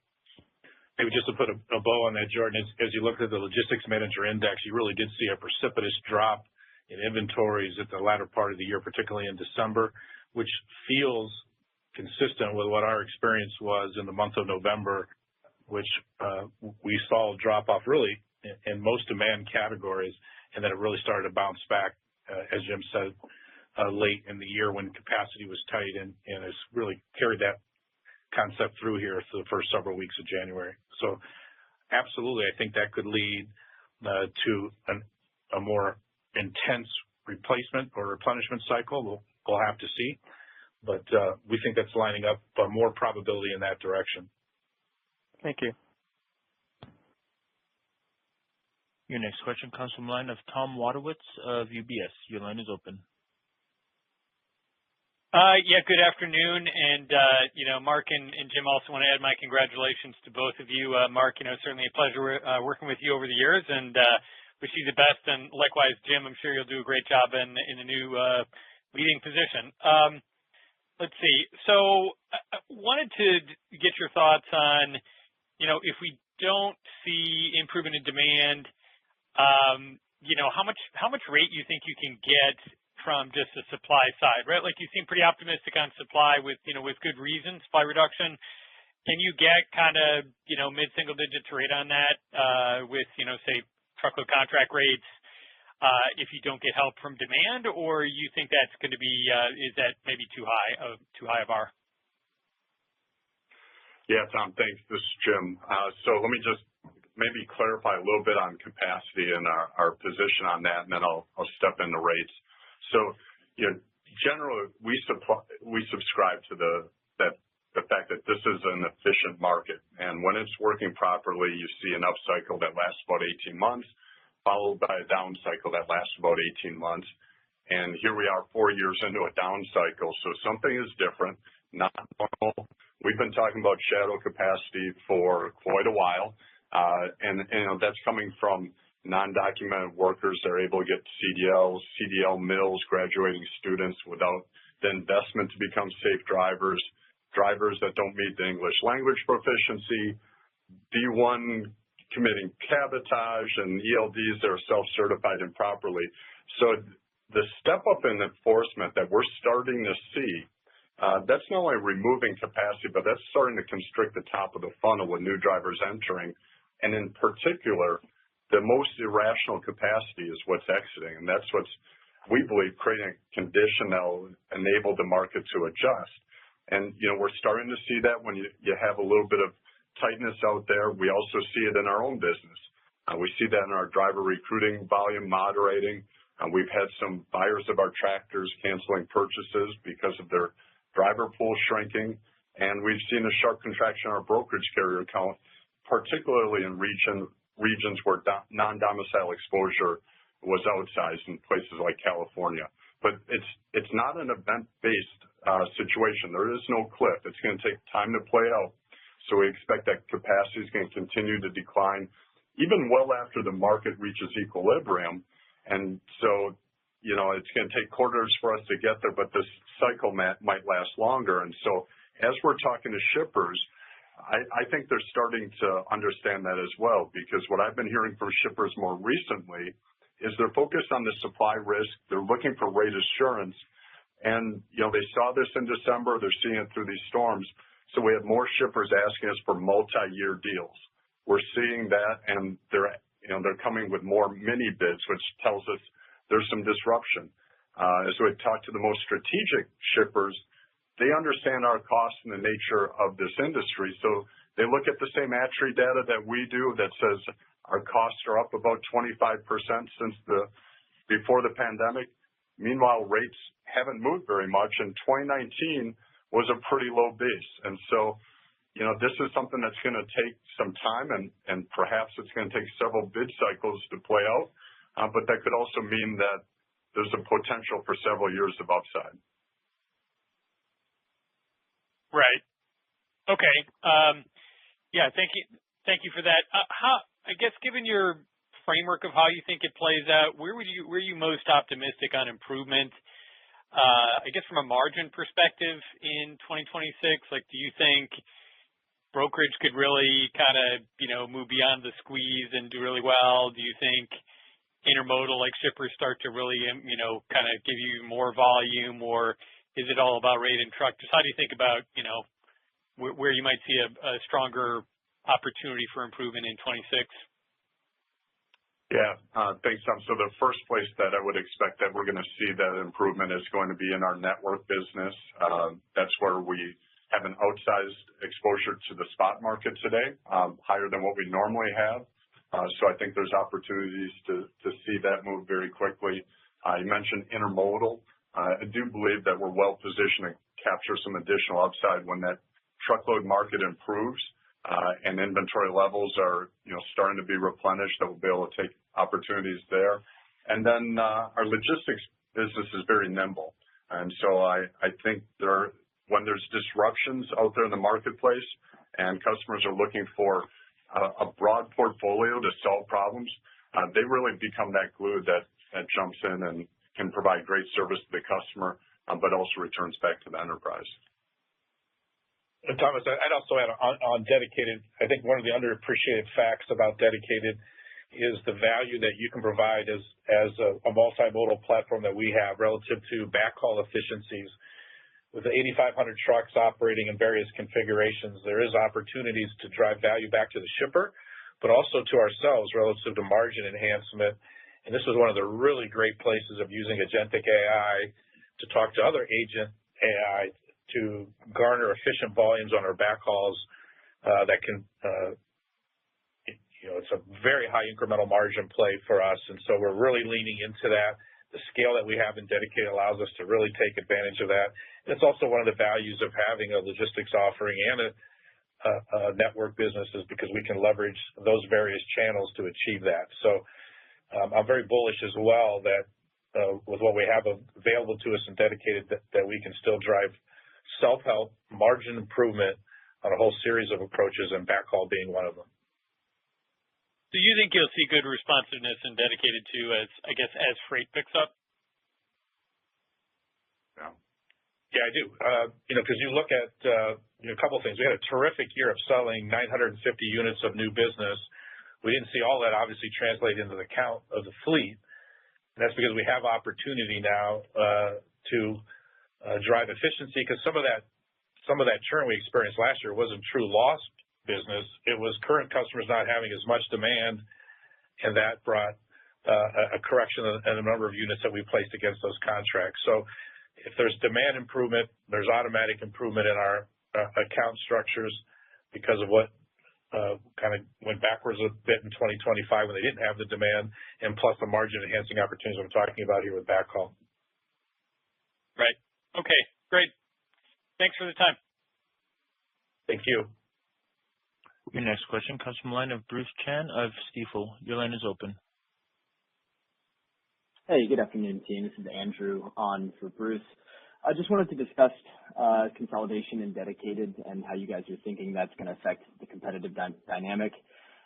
Maybe just to put a bow on that, Jordan, as you look at the Logistics Manager Index, you really did see a precipitous drop in inventories at the latter part of the year, particularly in December, which feels consistent with what our experience was in the month of November, which we saw a drop off really in most demand categories, and then it really started to bounce back, as Jim said, late in the year when capacity was tight, and has really carried that concept through here for the first several weeks of January. So absolutely, I think that could lead to a more intense replacement or replenishment cycle. We'll have to see, but we think that's lining up more probability in that direction. Thank you. Your next question comes from the line of Tom Wadewitz of UBS. Your line is open. Yeah, good afternoon. And, Mark and Jim, also want to add my congratulations to both of you. Mark, certainly a pleasure working with you over the years, and wish you the best. And likewise, Jim, I'm sure you'll do a great job in a new leading position. Let's see. So I wanted to get your thoughts on, if we don't see improvement in demand, how much rate you think you can get from just the supply side, right? Like you seem pretty optimistic on supply with good reason, supply reduction. Can you get kind of, mid-single digits rate on that with, say, truckload contract rates if you don't get help from demand, or you think that's going to be, is that maybe too high a bar? Yeah, Tom, thanks. This is Jim. So let me just maybe clarify a little bit on capacity and our position on that, and then I'll step into rates. So, generally, we subscribe to the fact that this is an efficient market, and when it's working properly, you see an upcycle that lasts about 18 months, followed by a down cycle that lasts about 18 months. And here we are 4 years into a down cycle, so something is different, not normal. We've been talking about shadow capacity for quite a while, and that's coming from non-documented workers that are able to get CDLs, CDL mills, graduating students without the investment to become safe drivers, drivers that don't meet the English language proficiency, B1 committing cabotage, and ELDs that are self-certified improperly. So the step up in enforcement that we're starting to see that's not only removing capacity, but that's starting to constrict the top of the funnel with new drivers entering. And in particular, the most irrational capacity is what's exiting. And that's what's, we believe, creating a condition that will enable the market to adjust. And, we're starting to see that when you have a little bit of tightness out there. We also see it in our own business. We see that in our driver recruiting volume moderating. We've had some buyers of our tractors canceling purchases because of their driver pool shrinking. And we've seen a sharp contraction in our brokerage carrier count, particularly in regions where non-domicile exposure was outsized in places like California. But it's not an event-based situation. There is no cliff. It's going to take time to play out. So we expect that capacity is going to continue to decline even well after the market reaches equilibrium. And so, it's going to take quarters for us to get there, but this cycle might last longer. And so as we're talking to shippers, I think they're starting to understand that as well, because what I've been hearing from shippers more recently is they're focused on the supply risk. They're looking for rate assurance. And, they saw this in December. They're seeing it through these storms. So we have more shippers asking us for multi-year deals. We're seeing that, and they're coming with more mini bids, which tells us there's some disruption. As we talk to the most strategic shippers, they understand our costs and the nature of this industry. So they look at the same ATRI data that we do that says our costs are up about 25% since before the pandemic. Meanwhile, rates haven't moved very much, and 2019 was a pretty low base. And so, this is something that's going to take some time, and perhaps it's going to take several bid cycles to play out. But that could also mean that there's a potential for several years of upside. Right. Okay. Yeah. Thank you for that. I guess, given your framework of how you think it plays out, where are you most optimistic on improvement? I guess from a margin perspective in 2026, do you think brokerage could really kind of, move beyond the squeeze and do really well? Do you think intermodal, like shippers, start to really, kind of give you more volume, or is it all about rate and truck? Just how do you think about, where you might see a stronger opportunity for improvement in 26? Yeah. Thanks, Tom. So the first place that I would expect that we're going to see that improvement is going to be in our network business. That's where we have an outsized exposure to the spot market today, higher than what we normally have. So I think there's opportunities to see that move very quickly. You mentioned intermodal. I do believe that we're well positioned to capture some additional upside when that truckload market improves, and inventory levels are, starting to be replenished, that we'll be able to take opportunities there. And then our logistics business is very nimble. And so I think when there's disruptions out there in the marketplace and customers are looking for a broad portfolio to solve problems, they really become that glue that jumps in and can provide great service to the customer, but also returns back to the enterprise. And Thomas, I'd also add on dedicated, I think one of the underappreciated facts about dedicated is the value that you can provide as a multimodal platform that we have relative to backhaul efficiencies. With the 8,500 trucks operating in various configurations, there is opportunities to drive value back to the shipper, but also to ourselves relative to margin enhancement. And this is one of the really great places of using agentic AI to talk to other agent AI to garner efficient volumes on our backhauls that can, it's a very high incremental margin play for us. And so we're really leaning into that. The scale that we have in dedicated allows us to really take advantage of that. And it's also one of the values of having a logistics offering and a network business, is because we can leverage those various channels to achieve that. So I'm very bullish as well that with what we have available to us in dedicated, that we can still drive self-help, margin improvement on a whole series of approaches, and backhaul being one of them. Do you think you'll see good responsiveness in dedicated too, as freight picks up? Yeah, I do. Because you look at a couple of things. We had a terrific year of selling 950 units of new business. We didn't see all that obviously translate into the count of the fleet. And that's because we have opportunity now to drive efficiency, because some of that churn we experienced last year wasn't true lost business. It was current customers not having as much demand, and that brought a correction in the number of units that we placed against those contracts. So if there's demand improvement, there's automatic improvement in our account structures because of what kind of went backwards a bit in 2025 when they didn't have the demand, and plus the margin enhancing opportunities I'm talking about here with backhaul. Right. Okay, great. Thanks for the time. Thank you. Your next question comes from the line of Bruce Chan of Stifel. Your line is open. Hey, good afternoon, team. This is Andrew on for Bruce. I just wanted to discuss consolidation in dedicated and how you guys are thinking that's going to affect the competitive dynamic,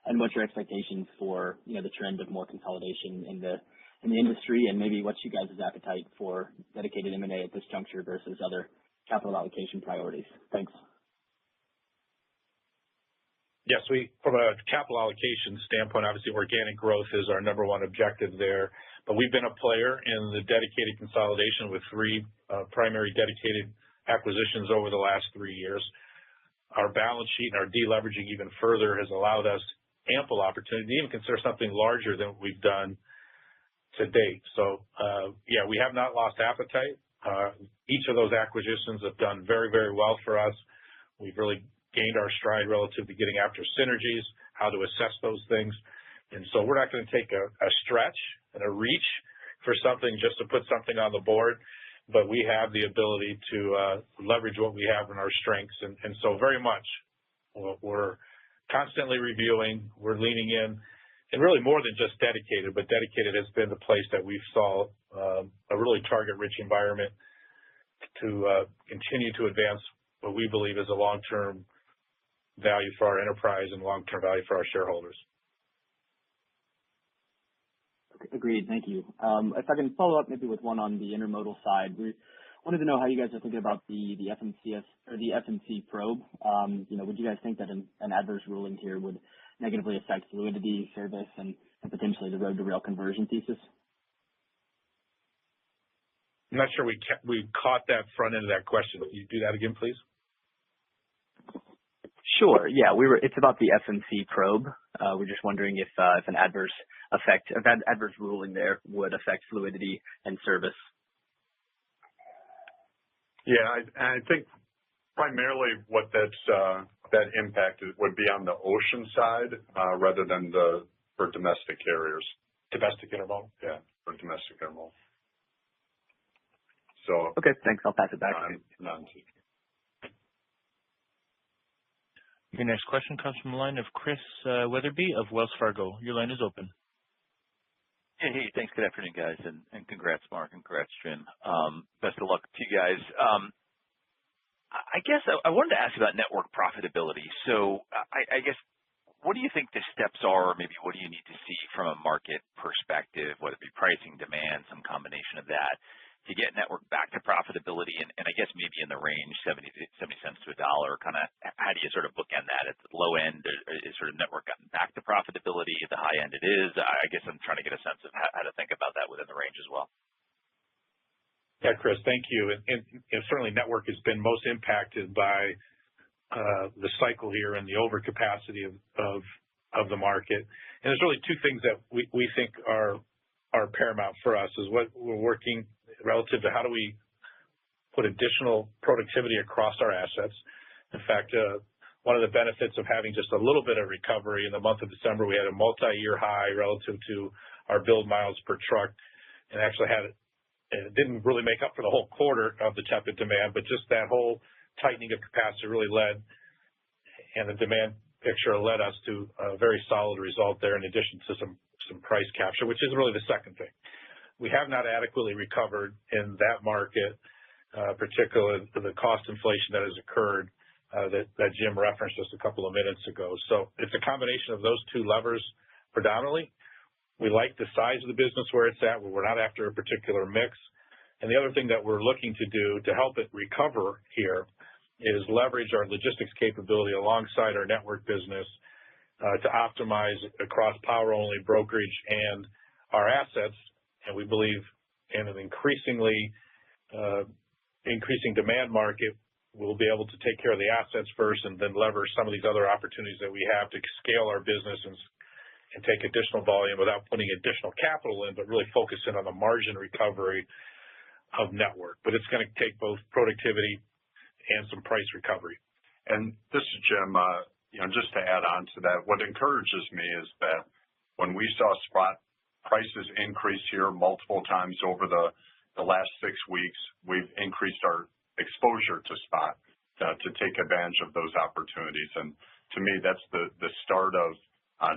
and what's your expectations for the trend of more consolidation in the industry, and maybe what's you guys' appetite for dedicated M&A at this juncture versus other capital allocation priorities. Thanks. Yes, from a capital allocation standpoint, obviously organic growth is our number one objective there. But we've been a player in the dedicated consolidation with 3 primary dedicated acquisitions over the last 3 years. Our balance sheet and our deleveraging even further has allowed us ample opportunity to even consider something larger than what we've done to date. So, we have not lost appetite. Each of those acquisitions have done very, very well for us. We've really gained our stride relative to getting after synergies, how to assess those things. And so we're not going to take a stretch and a reach for something just to put something on the board, but we have the ability to leverage what we have in our strengths. And so very much we're constantly reviewing, we're leaning in, and really more than just dedicated, but dedicated has been the place that we've saw a really target-rich environment to continue to advance what we believe is a long-term value for our enterprise and long-term value for our shareholders. Agreed. Thank you. If I can follow up maybe with one on the intermodal side, we wanted to know how you guys are thinking about the FMCS or the FMC probe. Would you guys think that an adverse ruling here would negatively affect fluidity, service, and potentially the road to rail conversion thesis? I'm not sure we caught that front end of that question. Can you do that again, please? Sure. Yeah, it's about the FMC probe. We're just wondering if an adverse ruling there would affect fluidity and service. Yeah, I think primarily what that impact would be on the ocean side rather than for domestic carriers. Domestic intermodal? Yeah, for domestic intermodal. So okay, thanks. I'll pass it back. Your next question comes from the line of Chris Wetherbee of Wells Fargo. Your line is open. Hey, thanks. Good afternoon, guys, and congrats, Mark, and congrats, Jim. Best of luck to you guys. I guess I wanted to ask about network profitability. So I guess, what do you think the steps are, or maybe what do you need to see from a market perspective, whether it be pricing, demand, some combination of that, to get network back to profitability, and I guess maybe in the range 70 cents to $1, kind of how do you sort of bookend that? At the low end, is sort of network gotten back to profitability? At the high end, it is. I guess I'm trying to get a sense of how to think about that within the range as well. Yeah, Chris, thank you. And certainly network has been most impacted by the cycle here and the overcapacity of the market. And there's really 2 things that we think are paramount for us, is what we're working relative to how do we put additional productivity across our assets. In fact, one of the benefits of having just a little bit of recovery in the month of December, we had a multi-year high relative to our build miles per truck, and actually it didn't really make up for the whole quarter of the tepid demand, but just that whole tightening of capacity really led, and the demand picture led us to a very solid result there, in addition to some price capture, which is really the second thing. We have not adequately recovered in that market, particularly the cost inflation that has occurred that Jim referenced just a couple of minutes ago. So it's a combination of those 2 levers predominantly. We like the size of the business where it's at, where we're not after a particular mix. And the other thing that we're looking to do to help it recover here is leverage our logistics capability alongside our network business to optimize across power-only brokerage and our assets. And we believe in an increasingly increasing demand market, we'll be able to take care of the assets first and then leverage some of these other opportunities that we have to scale our business and take additional volume without putting additional capital in, but really focus in on the margin recovery of network. But it's going to take both productivity and some price recovery. And this is Jim. Just to add on to that, what encourages me is that when we saw spot prices increase here multiple times over the last 6 weeks, we've increased our exposure to spot to take advantage of those opportunities. And to me, that's the start of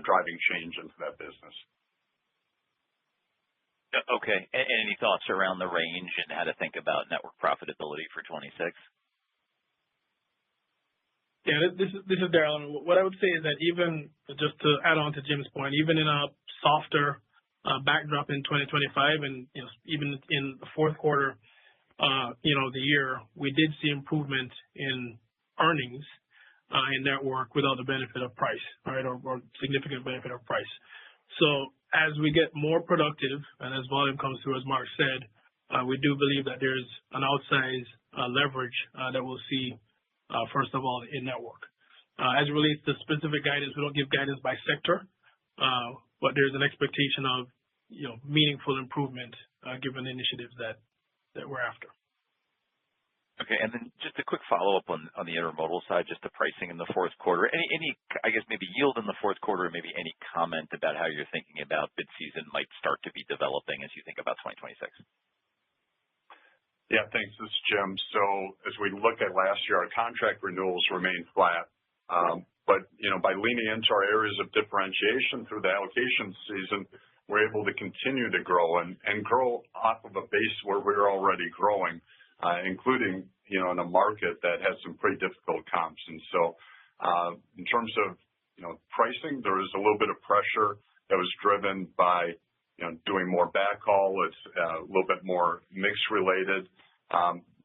driving change into that business. Okay. Any thoughts around the range and how to think about network profitability for 26? Yeah, this is Daryl. What I would say is that even just to add on to Jim's point, even in a softer backdrop in 2025, and even in the fourth quarter, the year, we did see improvement in earnings in network without the benefit of price, right, or significant benefit of price. So as we get more productive and as volume comes through, as Mark said, we do believe that there's an outsized leverage that we'll see. First of all, in network. As it relates to specific guidance, we don't give guidance by sector, but there's an expectation of meaningful improvement given the initiatives that we're after. Okay, and then just a quick follow-up on the intermodal side, just the pricing in the fourth quarter. Any I guess maybe yield in the fourth quarter, maybe any comment about how you're thinking about bid season might start to be developing as you think about 2026? Yeah, thanks. This is Jim. So as we look at last year, our contract renewals remained flat. But by leaning into our areas of differentiation through the allocation season, we're able to continue to grow and grow off of a base where we're already growing, including in a market that has some pretty difficult comps. And so in terms of pricing, there was a little bit of pressure that was driven by doing more backhaul. It's a little bit more mix related.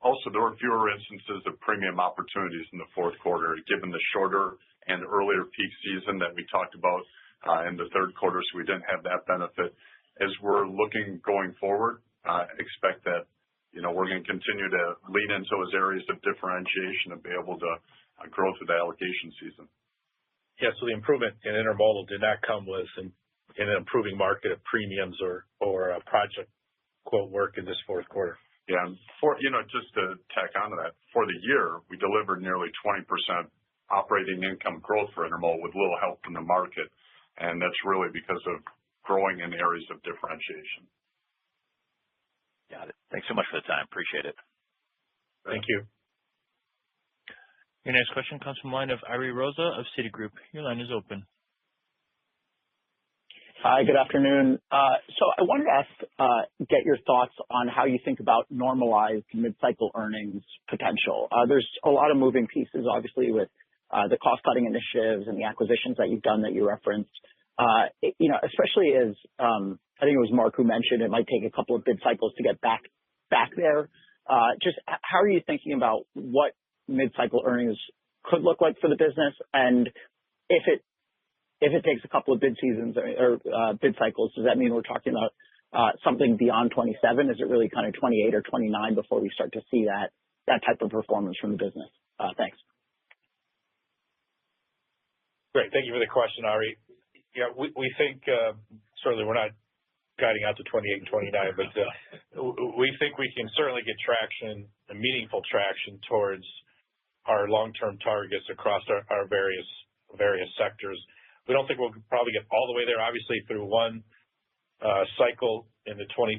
Also, there were fewer instances of premium opportunities in the fourth quarter, given the shorter and earlier peak season that we talked about in the third quarter, so we didn't have that benefit. As we're looking going forward, expect that we're going to continue to lean into those areas of differentiation and be able to grow through the allocation season. Yeah, so the improvement in intermodal did not come with an improving market of premiums or project quote work in this fourth quarter. Yeah, just to tack onto that, for the year, we delivered nearly 20% operating income growth for intermodal with little help from the market, and that's really because of growing in areas of differentiation. Got it. Thanks so much for the time. Appreciate it. Thank you. Your next question comes from the line of Ari Rosa of Citigroup. Your line is open. Hi, good afternoon. So I wanted to get your thoughts on how you think about normalized mid-cycle earnings potential. There's a lot of moving pieces, obviously, with the cost-cutting initiatives and the acquisitions that you've done that you referenced. Especially as I think it was Mark who mentioned it might take a couple of bid cycles to get back there. Just how are you thinking about what mid-cycle earnings could look like for the business, and if it takes a couple of bid seasons or bid cycles, does that mean we're talking about something beyond 27? Is it really kind of 28 or 29 before we start to see that type of performance from the business? Thanks. Great. Thank you for the question, Ari. Yeah, we think certainly we're not guiding out to 28 and 29, but we think we can certainly get traction, a meaningful traction towards our long-term targets across our various sectors. We don't think we'll probably get all the way there, obviously, through one cycle in the 2026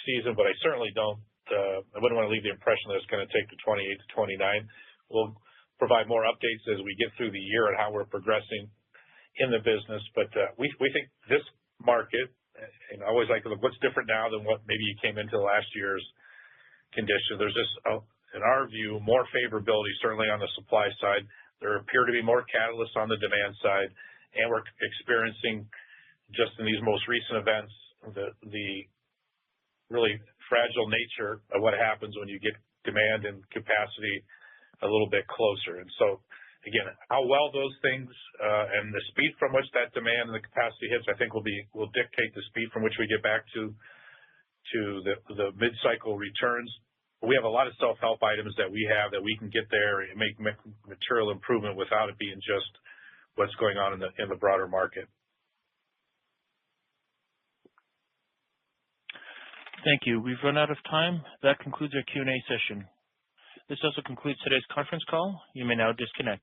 season, but I certainly I wouldn't want to leave the impression that it's going to take the 28 to 29. We'll provide more updates as we get through the year and how we're progressing in the business. But we think this market, and I always like to look what's different now than what maybe you came into last year's condition. There's just, in our view, more favorability, certainly on the supply side. There appear to be more catalysts on the demand side. And we're experiencing, just in these most recent events, the really fragile nature of what happens when you get demand and capacity a little bit closer. And so, again, how well those things and the speed from which that demand and the capacity hits, I think will dictate the speed from which we get back to the mid-cycle returns. we have a lot of self-help items that we have that we can get there and make material improvement without it being just what's going on in the broader market. Thank you. We've run out of time. That concludes our Q&A session. This also concludes today's conference call. You may now disconnect.